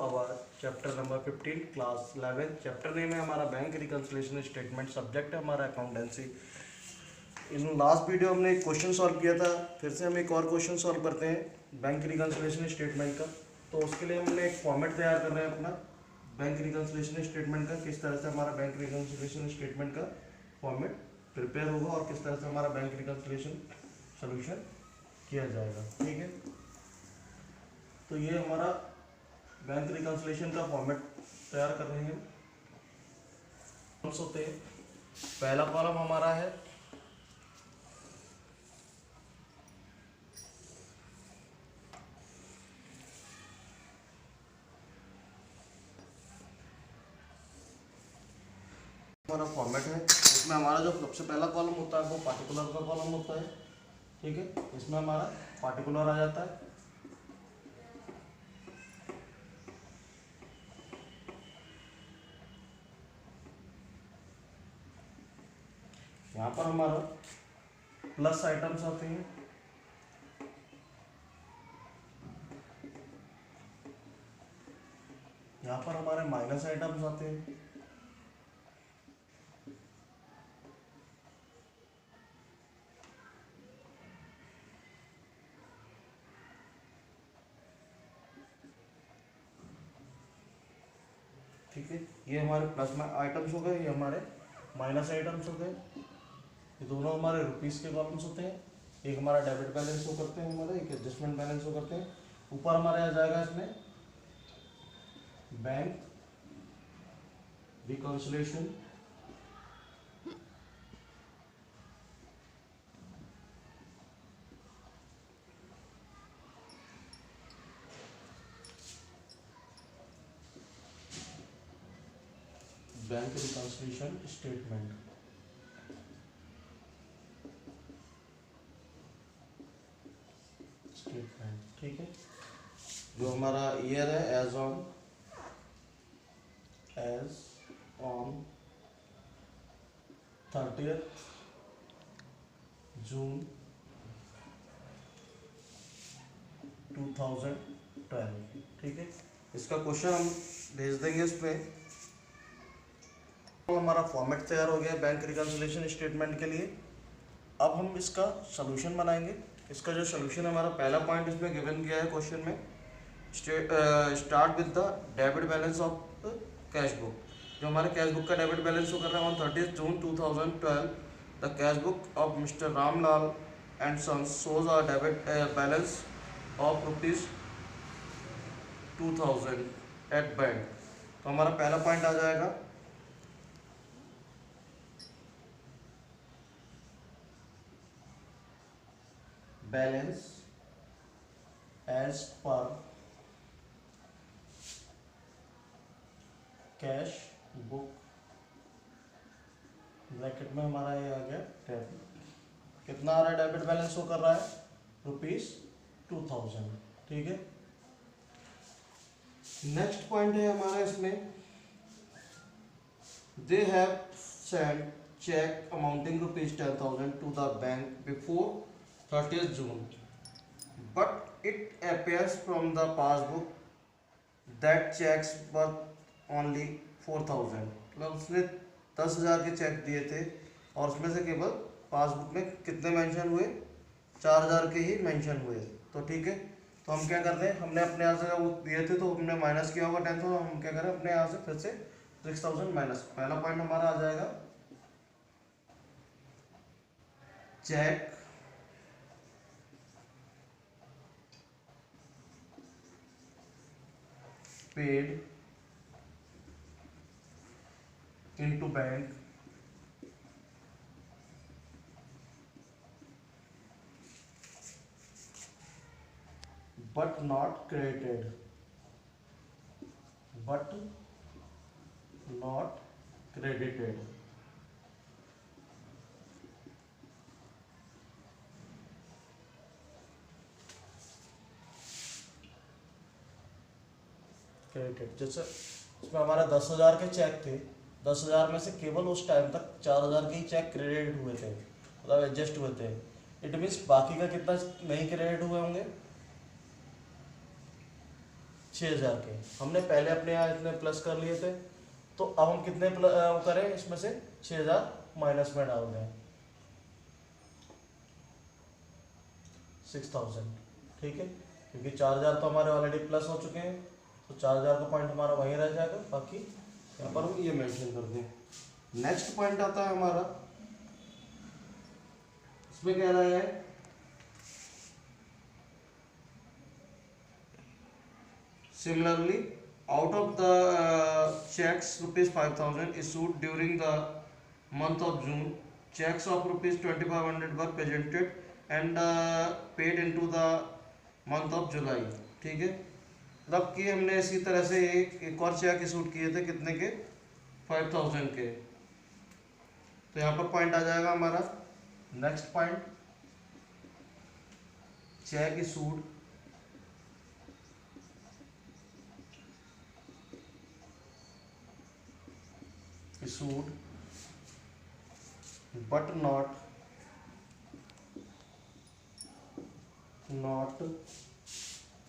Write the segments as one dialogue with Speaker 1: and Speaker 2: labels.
Speaker 1: our chapter number 15 class 11 chapter name है हमारा bank reconciliation statement, subject है हमारा अकाउंटेंसी। इन लास्ट वीडियो हमने एक क्वेश्चन सॉल्व किया था, फिर से हम एक और क्वेश्चन सॉल्व करते हैं बैंक रिकंसिलिएशन स्टेटमेंट का। तो उसके लिए हमने एक फॉर्मेट तैयार कर रहे हैं अपना बैंक रिकंसिलिएशन स्टेटमेंट का, किस तरह से हमारा बैंक रिकंसिलिएशन स्टेटमेंट का फॉर्मेट प्रिपेयर होगा और किस तरह से हमारा बैंक रिकंसिलिएशन सोल्यूशन किया जाएगा। ठीक है, तो ये हमारा बैंक रिकंसिलिएशन का फॉर्मेट तैयार कर रहे हैं। होते हैं, पहला कॉलम हमारा है हमारा फॉर्मेट है, इसमें हमारा जो सबसे पहला कॉलम होता है वो पार्टिकुलर का कॉलम होता है। ठीक है, इसमें हमारा पार्टिकुलर आ जाता है। यहाँ पर हमारा प्लस आइटम्स आते हैं, यहाँ पर हमारे माइनस आइटम्स आते हैं, ठीक है। ये हमारे प्लस में आइटम्स हो गए, ये हमारे माइनस आइटम्स हो गए। ये दोनों हमारे रुपीस के कॉलम्स होते हैं, एक हमारा डेबिट बैलेंस शो करते हैं हमारे, एक एडजस्टमेंट बैलेंस शो करते हैं। ऊपर हमारे आ जाएगा इसमें bank reconciliation bank reconciliation statement. ठीक है, जो हमारा ईयर है एज ऑन जून 2012। ठीक है, इसका क्वेश्चन हम भेज देंगे इस पे। तो हमारा फॉर्मेट तैयार हो गया बैंक रिकंसिलिएशन स्टेटमेंट के लिए। अब हम इसका सोल्यूशन बनाएंगे। इसका जो सोल्यूशन है, हमारा पहला पॉइंट इसमें गिवन किया है क्वेश्चन में, start with the debit balance of cash book. जो हमारे कैश बुक का डेबिट बैलेंस शो कर रहा है on 30 June 2012, the cash book of mister Ramlal and sons shows a debit balance of ₹2000 at bank. तो हमारा पहला पॉइंट आ जाएगा बैलेंस एज पर कैश बुक, ब्रैकेट में हमारा ये आ गया डेबिट। कितना आ रहा है डेबिट बैलेंस शो कर रहा है? ₹2000। ठीक है, नेक्स्ट पॉइंट है हमारा इसमें, they have send cheque amounting ₹10,000 to the bank before 30th June, but it appears from the passbook that checks were only 4,000। मतलब उसने 10,000 के चेक दिए थे और उसमें से केवल पासबुक में कितने मेंशन हुए? 4,000 के ही मेंशन हुए। तो ठीक है, तो हम क्या करते हैं, हमने अपने यहाँ से वो दिए थे तो हमने माइनस किया होगा 10,000, हम क्या करें अपने यहाँ से फिर से 6,000 माइनस। पहला पॉइंट हमारा आ जाएगा cheque paid into bank but not credited, but not credited। Credited, जैसे इसमें हमारा 10,000 के चेक थे, 10,000 में से केवल उस टाइम तक 4,000 के ही चेक क्रेडिट हुए थे, मतलब एडजस्ट हुए थे। इट मीन्स बाकी का कितना नहीं क्रेडिट हुए होंगे? 6,000 के। हमने पहले अपने यहाँ इतने प्लस कर लिए थे, तो अब हम कितने करें, इसमें से 6,000 माइनस में डाल दें, 6,000। ठीक है, क्योंकि 4,000 तो हमारे ऑलरेडी प्लस हो चुके हैं, तो 4,000 का पॉइंट हमारा वहीं रह जाएगा, बाकी यहाँ पर हम ये मेंशन कर दें। नेक्स्ट पॉइंट आता है हमारा, इसमें कह रहा है similarly out of the checks ₹5,000 issued during the month of June, checks of ₹2,500 were presented and paid into the month of July। ठीक है, मतलब कि हमने इसी तरह से एक और चेक इशूड किए थे, कितने के, 5,000 के। तो यहाँ पर पॉइंट आ जाएगा हमारा next point, check issued issued but not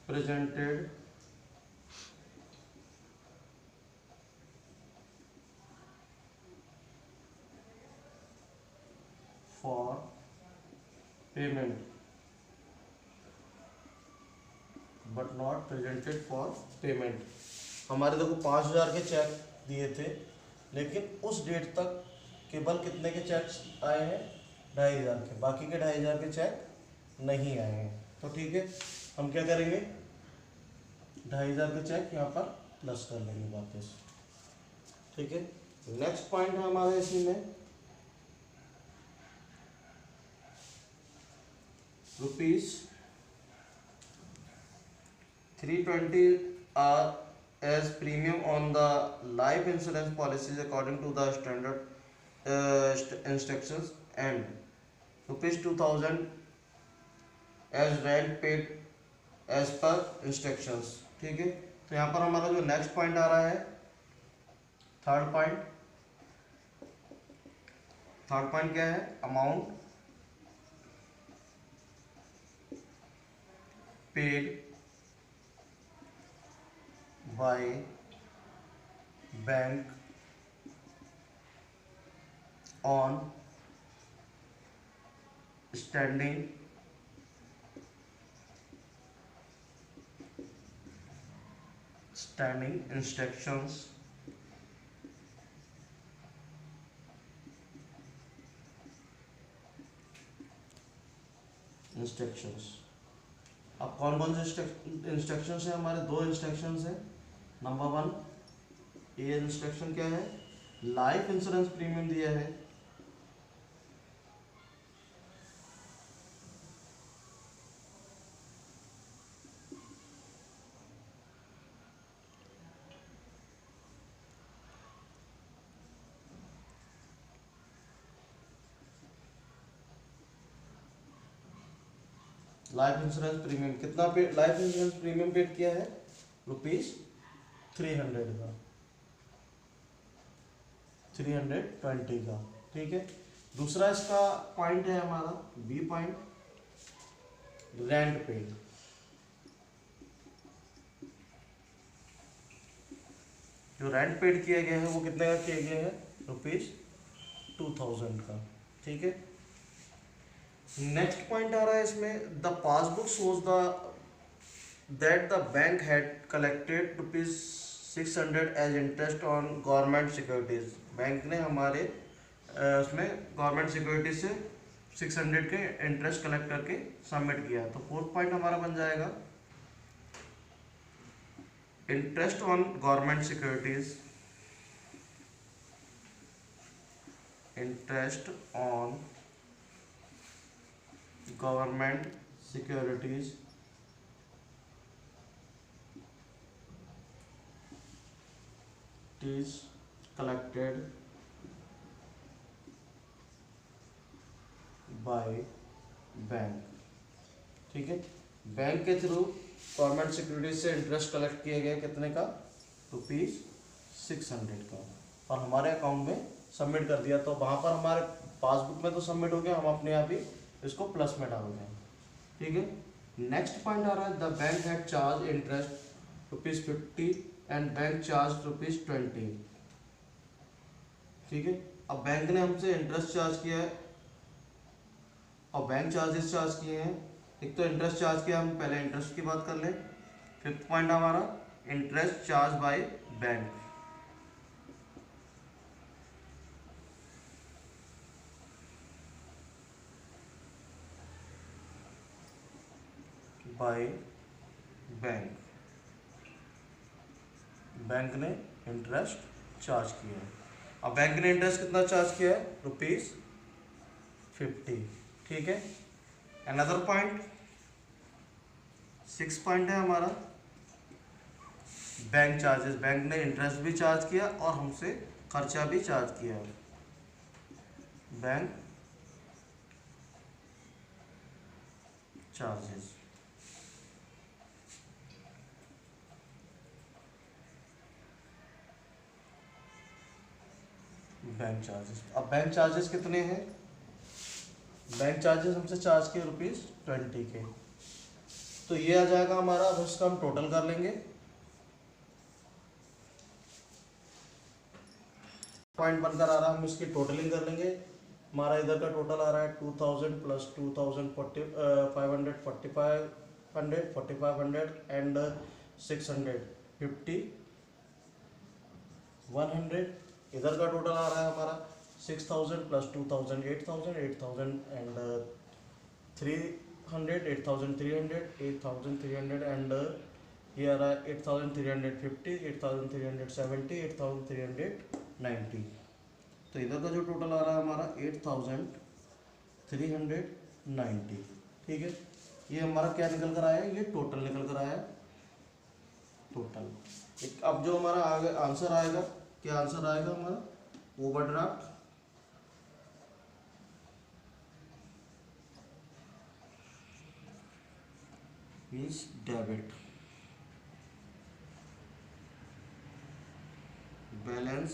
Speaker 1: presented for payment, but not presented for payment। हमारे देखो 5,000 के चेक दिए थे, लेकिन उस डेट तक केवल कितने के चेक्स आए हैं, 2,500 के, बाकी के 2,500 के चेक नहीं आए हैं। तो ठीक है, हम क्या करेंगे, 2,500 के चेक यहाँ पर प्लस कर लेंगे वापस। ठीक है, नेक्स्ट पॉइंट है हमारे इसी में, ₹320 are as premium on the life insurance policies according to the standard instructions, and ₹2,000 as rent paid as per instructions। ठीक है, तो यहाँ पर हमारा जो नेक्स्ट पॉइंट आ रहा है, थर्ड पॉइंट क्या है, amount paid by bank on standing instructions अब कौन कौन से इंस्ट्रक्शंस है हमारे, 2 इंस्ट्रक्शंस है। नंबर 1, ये इंस्ट्रक्शन क्या है, लाइफ इंश्योरेंस प्रीमियम दिया है, लाइफ इंश्योरेंस प्रीमियम कितना पे, लाइफ इंश्योरेंस प्रीमियम पेड किया है ₹300 का, 320 का। ठीक है, दूसरा इसका पॉइंट है हमारा बी पॉइंट, रेंट पेड। जो रेंट पेड किया गया है वो कितने का किया गया है, ₹2,000 का। ठीक है, नेक्स्ट पॉइंट आ रहा है इसमें, the passbook shows that the bank had collected ₹600 as interest on government securities. Bank ने हमारे उसमें गवर्नमेंट सिक्योरिटी से 600 के इंटरेस्ट कलेक्ट करके सबमिट किया। तो फोर्थ पॉइंट हमारा बन जाएगा, interest on government securities, interest on government securities is collected by bank. ठीक है, बैंक के थ्रू गवर्नमेंट सिक्योरिटी से इंटरेस्ट कलेक्ट किया गया, कितने का, ₹600 का, और हमारे अकाउंट में सबमिट कर दिया। तो वहाँ पर हमारे पासबुक में तो सबमिट हो गया, हम अपने आप ही इसको प्लस में डाल दें। ठीक है, नेक्स्ट पॉइंट आ रहा है, the bank had charge interest ₹50 and bank charge ₹20। ठीक है, अब बैंक ने हमसे इंटरेस्ट चार्ज किया है और बैंक चार्जेस चार्ज किए हैं। एक तो इंटरेस्ट चार्ज किया, हम पहले इंटरेस्ट की बात कर लें। फिफ्थ पॉइंट हमारा interest charge by bank. By bank, bank ने इंटरेस्ट चार्ज किया है। अब बैंक ने इंटरेस्ट कितना चार्ज किया है? ₹50। ठीक है, अनदर पॉइंट 6 पॉइंट है हमारा बैंक चार्जेस। बैंक ने इंटरेस्ट भी चार्ज किया और हमसे खर्चा भी चार्ज किया है। Bank charges, bank charges. अब बैंक चार्जेस कितने हैं? बैंक चार्जेस हमसे चार्ज किए ₹20 के, तो ये आ जाएगा हमारा। अब इसका हम टोटल कर लेंगे। पॉइंट बनकर आ रहा है, हम इसकी टोटलिंग कर लेंगे। हमारा इधर का टोटल आ रहा है 2000 प्लस 2000 500 4500 एंड 600 50 100। इधर का टोटल आ रहा है हमारा 6000 प्लस 2000 8000 8000 एंड 300 8300 8300 एंड ये आ रहा है 8350 8370 8390। तो इधर का जो टोटल आ रहा है हमारा 8390। ठीक है, ये हमारा क्या निकल कर आया है? ये टोटल निकल कर आया है, टोटल। एक अब जो हमारा आगे आंसर आएगा, क्या आंसर आएगा हमारा? Overdraft means debit, balance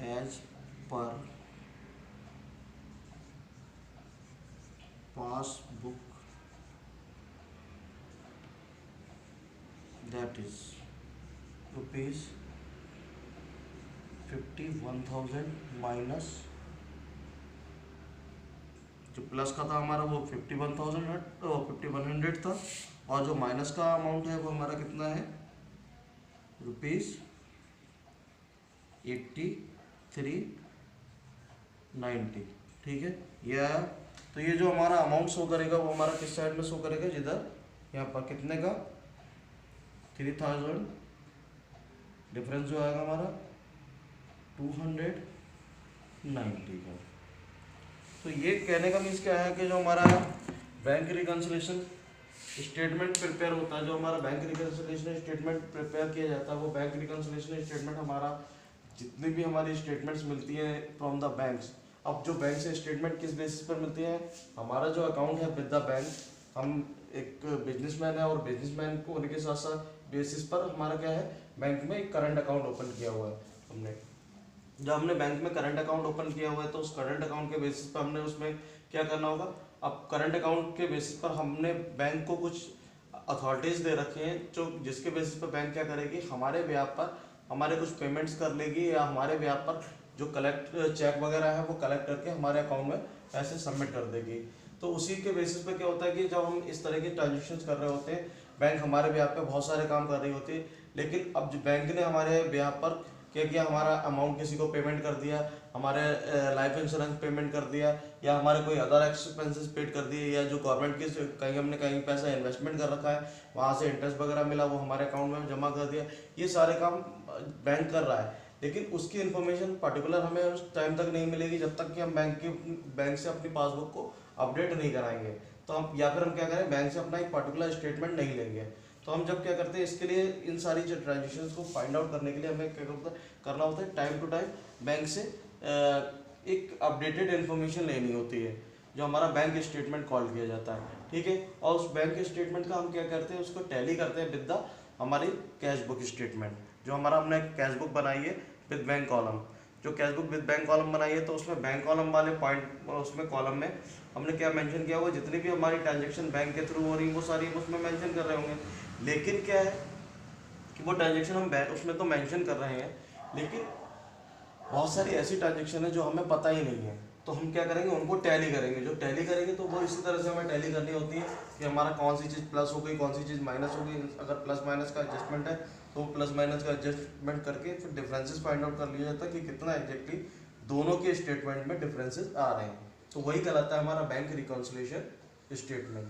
Speaker 1: as पर पासबुक, दैट इज ₹51,000 माइनस जो प्लस का था हमारा वो 5100 था, और जो माइनस का अमाउंट है वो हमारा कितना है? ₹8390। ठीक है, ये आया। तो ये जो हमारा अमाउंट शो करेगा वो हमारा किस साइड में शो करेगा? जिधर यहाँ पर कितने का 3000 डिफरेंस जो आएगा हमारा 290 का। तो ये कहने का मीन्स क्या है कि जो हमारा बैंक रिकन्सिलेशन स्टेटमेंट प्रिपेयर होता है, जो हमारा बैंक रिकन्सिलेशन स्टेटमेंट प्रिपेयर किया जाता है, वो बैंक रिकन्सिलेशन स्टेटमेंट हमारा जितनी भी हमारी स्टेटमेंट्स मिलती हैं फ्रॉम द बैंक्स। अब जो बैंक से स्टेटमेंट किस बेसिस पर मिलती है? हमारा जो अकाउंट है विद द बैंक, हम एक बिजनेसमैन है और बिजनेसमैन को होने के साथ साथ बेसिस पर हमारा क्या है? बैंक में एक करंट अकाउंट ओपन किया हुआ है हमने। जब हमने बैंक में करंट अकाउंट ओपन किया हुआ है तो उस करंट अकाउंट के बेसिस पर हमने उसमें क्या करना होगा? अब करंट अकाउंट के बेसिस पर हमने बैंक को कुछ अथॉरिटीज दे रखे हैं, जो जिसके बेसिस पर बैंक क्या करेगी? हमारे ब्याज पर हमारे कुछ पेमेंट्स कर लेगी, या हमारे ब्याज पर जो कलेक्ट चेक वगैरह है वो कलेक्ट करके हमारे अकाउंट में पैसे सबमिट कर देगी। तो उसी के बेसिस पे क्या होता है कि जब हम इस तरह की ट्रांजेक्शन्स कर रहे होते हैं, बैंक हमारे ब्याज पे बहुत सारे काम कर रही होती है, लेकिन अब जो बैंक ने हमारे ब्याज पर क्या किया? हमारा अमाउंट किसी को पेमेंट कर दिया, हमारे लाइफ इंश्योरेंस पेमेंट कर दिया, या हमारे कोई अदर एक्सपेंसेस पेड कर दिए, या जो गवर्नमेंट की कहीं हमने कहीं पैसा इन्वेस्टमेंट कर रखा है वहाँ से इंटरेस्ट वगैरह मिला वो हमारे अकाउंट में जमा कर दिया। ये सारे काम बैंक कर रहा है, लेकिन उसकी इन्फॉर्मेशन पर्टिकुलर हमें उस टाइम तक नहीं मिलेगी जब तक कि हम बैंक से अपनी पासबुक को अपडेट नहीं कराएंगे। तो हम या फिर हम क्या करें? बैंक से अपना एक पर्टिकुलर स्टेटमेंट नहीं लेंगे। तो हम जब क्या करते हैं, इसके लिए इन सारी जो ट्रांजेक्शन्स को फाइंड आउट करने के लिए हमें क्या करना होता है? टाइम टू टाइम बैंक से एक अपडेटेड इन्फॉर्मेशन लेनी होती है, जो हमारा बैंक स्टेटमेंट कॉल किया जाता है। ठीक है, और उस बैंक स्टेटमेंट का हम क्या करते हैं? उसको टैली करते हैं विद द हमारी कैश बुक स्टेटमेंट। जो हमारा हमने कैश बुक बनाई है विद बैंक कॉलम, जो cash book with bank column बनाई है, तो उसमें बैंक कॉलम वाले पॉइंट, उसमें कॉलम में हमने क्या मेंशन किया हुआ? जितनी भी हमारी ट्रांजैक्शन बैंक के थ्रू हो रही वो सारी उसमें मेंशन कर रहे होंगे। लेकिन क्या है कि वो ट्रांजेक्शन हम उसमें तो मेंशन कर रहे हैं, लेकिन बहुत सारी ऐसी ट्रांजेक्शन है जो हमें पता ही नहीं है, तो हम क्या करेंगे, उनको टैली करेंगे। जो टैली करेंगे तो वो इसी तरह से हमें टैली करनी होती है कि हमारा कौन सी चीज़ प्लस हो गई, कौन सी चीज़ माइनस हो गई। अगर प्लस माइनस का एडजस्टमेंट है तो प्लस माइनस का एडजस्टमेंट करके फिर डिफरेंसेस फाइंड आउट कर लिया जाता है कि कितना एग्जैक्टली दोनों के स्टेटमेंट में डिफरेंसेस आ रहे हैं। तो वही कहलाता है हमारा बैंक रिकॉन्सिलिएशन स्टेटमेंट।